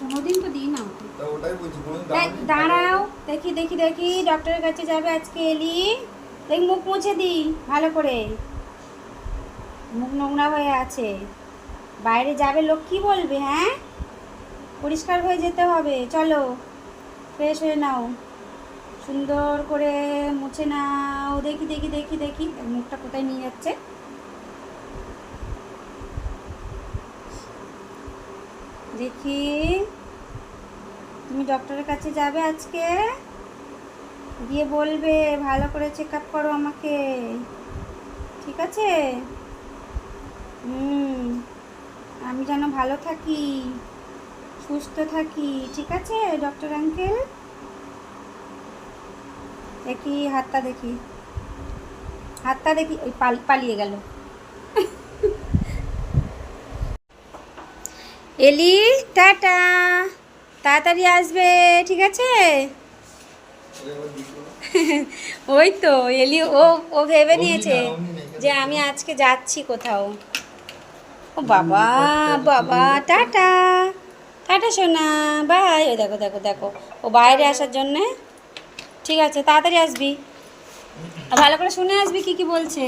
কোনোদিন তো দিই না ওকে। তা ওটাই বলছি কোনোদিন দাঁড়াও, দেখি দেখি দেখি, ডক্টরের কাছে যাবে আজকে এলি। দেখ মুখ মুছে দিই ভালো করে, মুখ নোংরা হয়ে আছে। বাইরে যাবে, লোক কি বলবে? হ্যাঁ, পরিষ্কার হয়ে যেতে হবে। চলো ফ্রেশ হয়ে নাও, সুন্দর করে মুছে নাও। দেখি দেখি দেখি দেখি মুখটা কোথায় নিয়ে যাচ্ছে। দেখি, তুমি ডক্টরের কাছে যাবে আজকে, গিয়ে বলবে ভালো করে চেক আপ করো আমাকে, ঠিক আছে? আমি যেন ভালো থাকি, সুস্থ থাকি, ঠিক আছে ডক্টর আঙ্কেল? দেখি হাতটা, দেখি হাতটা, দেখি। ওই পালিয়ে গেল। এলি, টাটা, তাড়াতাড়ি আসবে, ঠিক আছে? ওই তো এলি, ও ও ভেবে নিয়েছে যে আমি আজকে যাচ্ছি কোথাও। ও বাবা, বাবা, টাটা, টাটা সোনা, বাই। ও দেখো দেখো দেখো, ও বাইরে আসার জন্যে। ঠিক আছে, তাড়াতাড়ি আসবি, আর ভালো করে শুনে আসবি কি কি বলছে।